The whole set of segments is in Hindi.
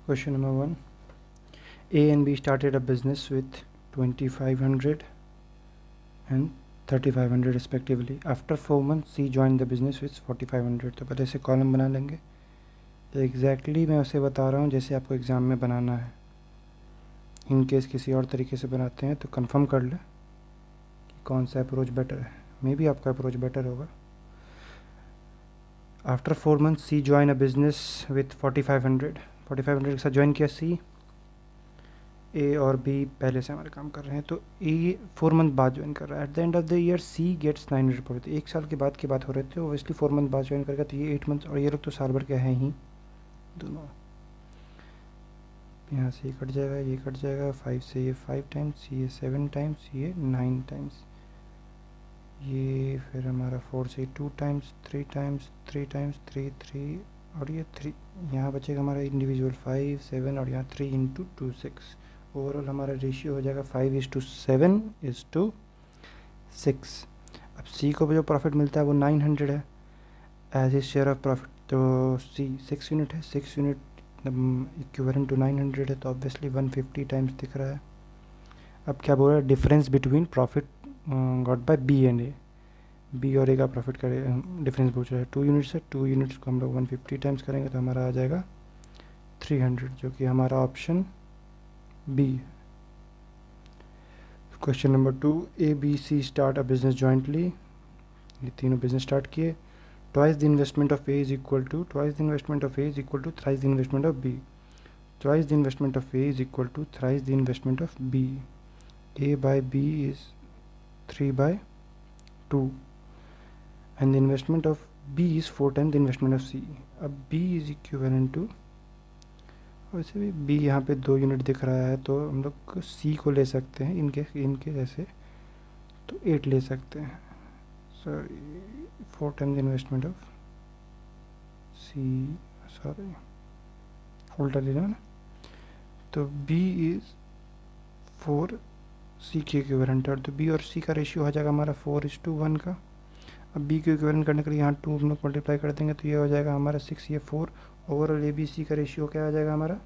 Question number 1. A and B started a business with 2500 and 3500 respectively. After 4 months C joined the business with 4500. तो पहले से कॉलम बना लेंगे. एग्जैक्टली मैं उसे बता रहा हूँ जैसे आपको एग्ज़ाम में बनाना है. इन केस किसी और तरीके से बनाते हैं तो कंफर्म कर ले कि कौन सा अप्रोच बेटर है. मे बी आपका अप्रोच बेटर होगा. After 4 months C join a business with 4500. 4500 के साथ ज्वाइन किया सी. ए और बी पहले से हमारे काम कर रहे हैं तो ए 4 मंथ बाद ज्वाइन कर रहा है. At the end of the year C gets 900 profit. 1 साल के बाद की बात हो रही थी. ओबियसली 4 मंथ बाद ज्वाइन करेगा तो ये 8 मंथ और ये लोग तो साल भर के हैं ही दोनों. यहाँ से ये कट जाएगा, ये कट जाएगा. 5 से ये 5 टाइम्स, ये 7 टाइम्स, ये 9 टाइम्स. ये फिर हमारा 4 से 2 टाइम्स, 3 टाइम्स, 3 टाइम्स, 3 3 और ये 3. यहाँ बचेगा हमारा इंडिविजुअल 5 7 और यहाँ 3 इंटू 2 6. ओवरऑल हमारा रेशियो हो जाएगा 5:7:6. अब सी को जो प्रॉफिट मिलता है वो 900 है as a share of profit. तो सी 6 यूनिट है. 6 यूनिट इक्विवेलेंट टू 900 है तो ऑब्वियसली 150 टाइम्स दिख रहा है. अब क्या बोल रहा है? Difference between profit got by B and A. B और ए का प्रॉफिट का डिफरेंस पूछ रहा है. 2 यूनिट्स है. 2 यूनिट्स को हम लोग 150 टाइम्स करेंगे तो हमारा आ जाएगा 300 जो कि हमारा option B. Question number 2. A B C start a business jointly. ये तीनों बिजनेस स्टार्ट किए. Twice the investment of A is equal to thrice the investment of B. Twice the investment of A is equal to thrice the investment of B. A by B is 3/2 and the investment of B is 4 times the investment of C. अब B is equivalent to, वैसे भी B यहाँ पे 2 यूनिट दिख रहा है तो हम लोग C को ले सकते हैं. इनके जैसे तो 8 ले सकते हैं. Sorry 4 times investment of C. Sorry उल्टा ले ना. तो B इज़ 4 C के इक्विवेलेंट है. तो B और C का रेशियो हो जाएगा हमारा 4:1 का. अब बी को इक्विवेलेंट करने के लिए यहाँ 2 हम लोग मल्टीप्लाई कर देंगे तो ये हो जाएगा हमारा 6, ये 4. ओवरऑल ए बी सी का रेशियो क्या आ जाएगा हमारा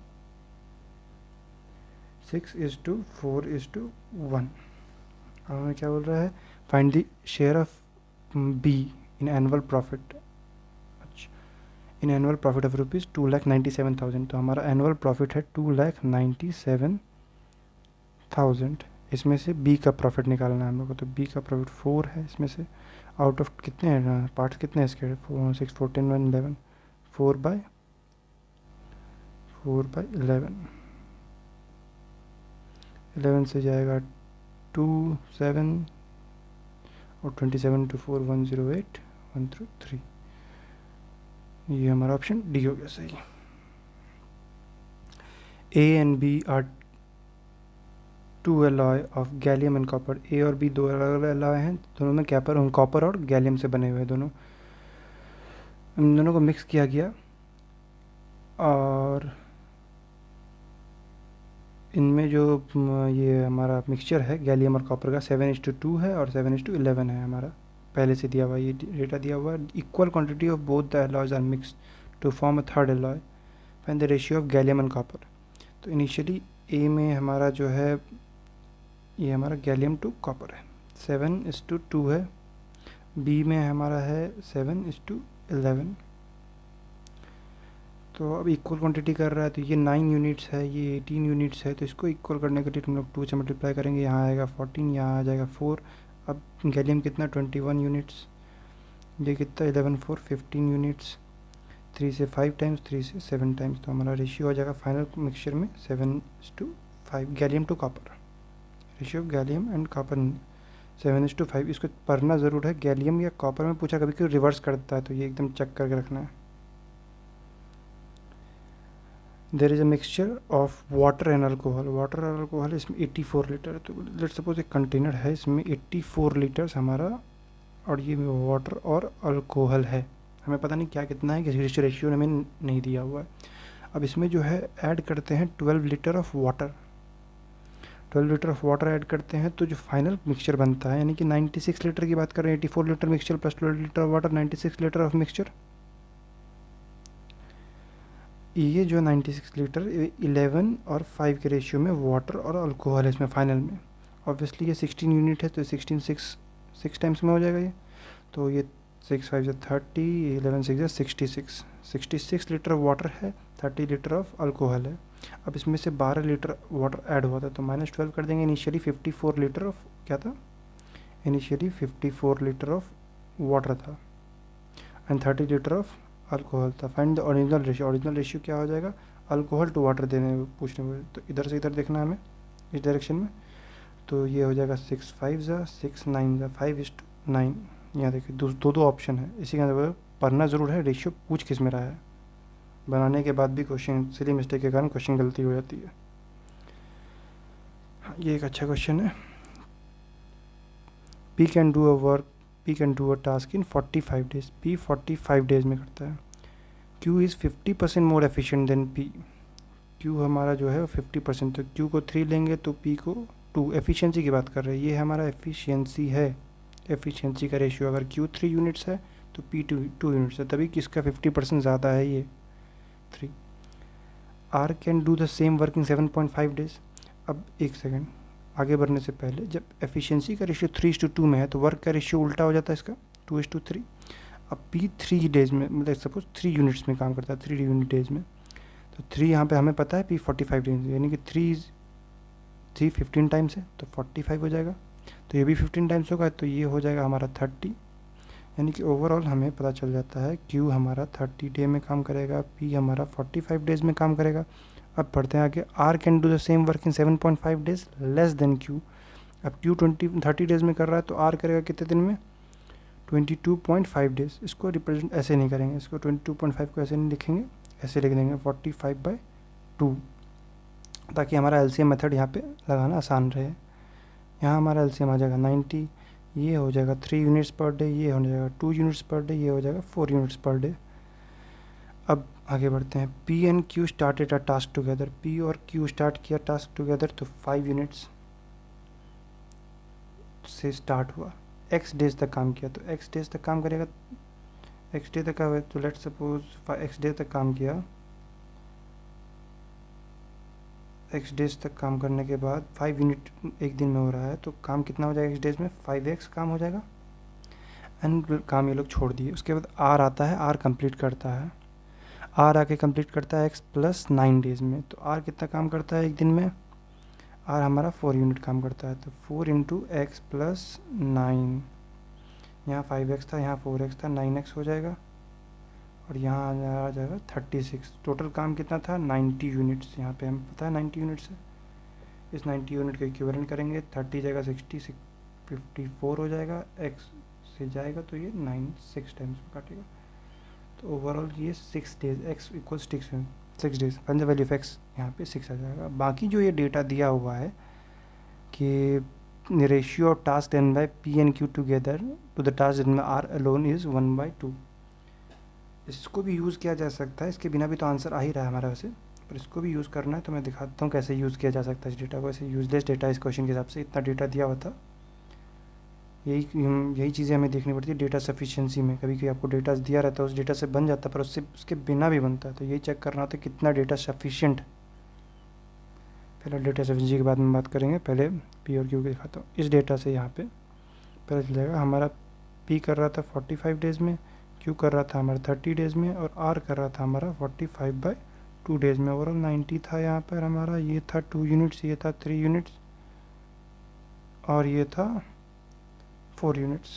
6:4:1. अब हमें क्या बोल रहा है? Find the share of be in annual profit. अच्छा, इन एनुअल प्रॉफिट ऑफ ₹2,97,000. तो हमारा एनुअल प्रॉफिट है 2,97,000. इसमें से बी का प्रॉफिट निकालना है हम लोग को. तो बी का प्रॉफिट 4 है. इसमें से आउट ऑफ कितने हैं पार्ट्स, कितने हैं इसके? 6 14 1 11. 4/11. 11 से जाएगा 2 7 और 27 to 4 108 1 through 3. ये हमारा ऑप्शन डी हो गया सही. A and B are 2 alloy of gallium and copper. A और बी 2 अलग अलग alloy हैं. दोनों में कॉपर और गैलियम से बने हुए दोनों. इन दोनों को मिक्स किया गया और इनमें जो ये हमारा मिक्सचर है गैलियम और कॉपर का 7:2 है और 7:11 है. हमारा पहले से दिया हुआ ये डेटा दिया हुआ है. Equal quantity of both the alloys are mixed to form a third alloy. Find the ratio of gallium and copper. तो इनिशियली ए में हमारा जो है ये हमारा गैलियम टू कॉपर है 7:2 है. बी में हमारा है 7:11. तो अब इक्वल क्वांटिटी कर रहा है तो ये 9 यूनिट्स है, ये 18 यूनिट्स है. तो इसको इक्वल करने के लिए हम लोग 2 से मल्टीप्लाई करेंगे. यहाँ आएगा 14, यहाँ आ जाएगा 4. अब गैलियम कितना 21 यूनिट्स. ये कितना 11 4 15 यूनिट्स. 3 से 5 टाइम्स, 3 से 7 टाइम्स. तो हमारा रेशियो हो जाएगा फाइनल मिक्सचर में 7:5 gallium to copper. Ratio of gallium and copper 7:5. इसको पढ़ना ज़रूर है. गैलियम या कॉपर में पूछा कभी कभी रिवर्स करता है तो ये एकदम चेक करके रखना है. There is a mixture of water and alcohol. Water और अल्कोहल इसमें 84 लीटर है. तो लेट्स सपोज एक कंटेनर है, इसमें 84 लीटर्स हमारा और ये वाटर और अल्कोहल है. हमें पता नहीं क्या कितना है, किसी रेशियो हमें नहीं दिया हुआ है. अब इसमें जो है ऐड करते हैं 12 litre of water. 12 litre of water add करते हैं तो जो फाइनल मिक्सचर बनता है, यानी कि 96 लीटर की बात कर रहे हैं. 84 litre mixture plus 12 litre of water, 96 litre of mixture. ये जो 96 लीटर 11 और 5 के रेशियो में वाटर और अल्कोहल है इसमें फाइनल में। ऑब्वियसली ये 16 यूनिट है तो 16 सिक्स टाइम्स में हो जाएगा ये। तो ये 6 5 30, 11 6 66, 66 लीटर वाटर है, 30 लीटर ऑफ अल्कोहल है। अब इसमें से 12 लीटर वाटर ऐड हुआ था तो -12 कर देंगे। इनिशियली 54 लीटर ऑफ क्या था, इनिशियली 54 लीटर ऑफ वाटर था एंड 30 लीटर ऑफ अल्कोहल था। Find the original ratio. Original ratio क्या हो जाएगा, अल्कोहल टू वाटर देने पूछने में, तो इधर से इधर देखना है हमें इस डायरेक्शन में। तो ये हो जाएगा 6 5 ज़ा 6 9 ज़ा 5:9। यहाँ देखिए दो ऑप्शन है, इसी का मतलब पढ़ना ज़रूर है, रेशियो पूछ किस में रहा है। बनाने के बाद भी क्वेश्चन सिली मिस्टेक के कारण क्वेश्चन गलती हो जाती है। ये एक अच्छा क्वेश्चन है। P can do a task in 45 days. P 45 days में करता है। Q is 50% more efficient then P. Q हमारा जो है 50%, तो क्यू को 3 लेंगे तो पी को 2। एफिशिएंसी की बात कर रहे हैं, ये हमारा एफिशिएंसी है, एफिशिएंसी का रेशियो। अगर क्यू 3 यूनिट्स है तो पी 2 यूनिट्स है, तभी किसका 50% ज़्यादा है, ये 3। R can do the same work in 7.5 days. अब एक सेकेंड आगे बढ़ने से पहले, जब एफिशिएंसी का रेशियो 3:2 में है तो वर्क का रेशियो उल्टा हो जाता है इसका, 2:3। अब पी 3 डेज में, मतलब सपोज 3 यूनिट्स में काम करता है, 3 यूनिट डेज में, तो 3 यहाँ पे हमें पता है पी 45 डेज, यानी कि 3 15 टाइम्स है तो 45 हो जाएगा। तो ये भी 15 टाइम्स होगा तो ये हो जाएगा हमारा 30। यानी कि ओवरऑल हमें पता चल जाता है क्यू हमारा 30 डे में काम करेगा, पी हमारा 45 डेज में काम करेगा। अब पढ़ते हैं आगे। R can do the same work in 7.5 days less than Q. अब क्यू 30 डेज में कर रहा है तो आर करेगा कितने दिन में, 22.5 डेज। इसको रिप्रेजेंट ऐसे नहीं करेंगे, इसको 22.5 को ऐसे नहीं लिखेंगे, ऐसे लिख देंगे 45/2, ताकि हमारा एलसीएम मेथड यहाँ पे लगाना आसान रहे। यहाँ हमारा एलसीएम आ जाएगा 90, ये हो जाएगा 3 यूनिट्स पर डे, ये हो जाएगा 2 यूनिट्स पर डे, ये हो जाएगा 4 यूनिट्स पर डे। अब आगे बढ़ते हैं। P and Q started a task together. P और क्यू स्टार्ट किया टास्क टुगेदर तो 5 यूनिट्स से स्टार्ट हुआ, एक्स डेज तक काम किया, तो एक्स डेज तक काम करेगा, एक्स डे तक का, तो लेट्स सपोज एक्स डे तक काम किया। एक्स डेज तक काम करने के बाद 5 यूनिट एक दिन में हो रहा है तो काम कितना हो जाएगा एक्स डेज में, 5x काम हो जाएगा। एंड काम ये लोग छोड़ दिए। उसके बाद आर आता है, आर कंप्लीट करता है, आर आके कंप्लीट करता है एक्स प्लस 9 डेज में। तो आर कितना काम करता है एक दिन में, आर हमारा 4 यूनिट काम करता है, तो 4 इंटू एक्स प्लस 9, यहाँ 5x था, यहाँ 4x था, 9x हो जाएगा, और यहाँ आ जाएगा 36। टोटल काम कितना था, 90 यूनिट्स। यहाँ पे हमें पता है 90 यूनिट्स है। इस 90 यूनिट का इक्विवेलेंट करेंगे, 30 जगह 60 54 हो जाएगा, x से जाएगा तो ये 6 टाइम्स में काटेगा। तो ओवरऑल ये 6 days, x equal 6 days, find the value of x, यहाँ पे 6 आ जाएगा। बाकी जो ये डेटा दिया हुआ है कि ratio of task done by P and Q together to the task done by R alone is 1/2। इसको भी यूज़ किया जा सकता है, इसके बिना भी तो आंसर आ ही रहा है हमारा वैसे, पर इसको भी यूज़ करना है तो मैं दिखाता हूँ कैसे यूज़ किया जा सकता है इस डेटा को। ऐसे यूजलेस डेटा इस क्वेश्चन के हिसाब से, इतना डेटा दिया हुआ था, यही चीज़ें हमें देखनी पड़ती है डेटा सफिशिएंसी में। कभी कभी आपको डेटा दिया रहता है, उस डेटा से बन जाता है, पर उससे उसके बिना भी बनता है, तो यही चेक करना होता है कितना डेटा सफिशिएंट। पहले डेटा सफिशिएंसी के बाद में बात करेंगे, पहले पी और क्यू को दिखाता हूँ। इस डेटा से यहाँ पे पता चल जाएगा हमारा पी कर रहा था 45 डेज़ में, क्यू कर रहा था हमारा 30 डेज़ में, और आर कर रहा था हमारा 45/2 डेज़ में। ओवरऑल 90 था यहाँ पर हमारा, ये था 2 यूनिट्स, ये था 3 यूनिट्स, और ये था 4 यूनिट्स।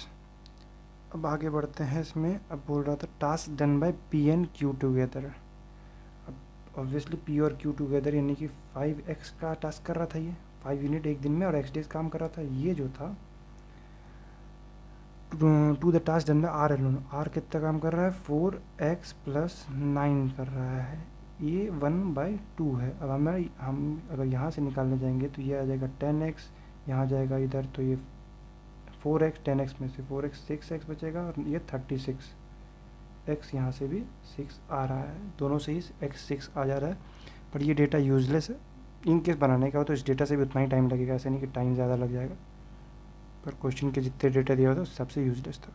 अब आगे बढ़ते हैं इसमें। अब बोल रहा था task done by P and Q together. अब ऑब्वियसली पी और क्यू टुगेदर यानी कि 5x का टास्क कर रहा था, ये 5 यूनिट एक दिन में और x डेज काम कर रहा था। ये जो था to the task done by R alone, R कितना काम कर रहा है, 4x प्लस 9 कर रहा है, ये 1/2 है। अब हम अगर यहाँ से निकालने जाएंगे तो ये आ जाएगा 10x, यहाँ जाएगा इधर तो ये 4x, 10x में से 4x 6x बचेगा, और ये 36, x यहाँ से भी 6 आ रहा है, दोनों से ही x 6 आ जा रहा है। पर ये डेटा यूजलेस है, इन केस बनाने का हो तो इस डेटा से भी उतना ही टाइम लगेगा, ऐसे नहीं कि टाइम ज़्यादा लग जाएगा, पर क्वेश्चन के जितने डेटा दिया हुआ था उस हिसाब से यूजलेस था।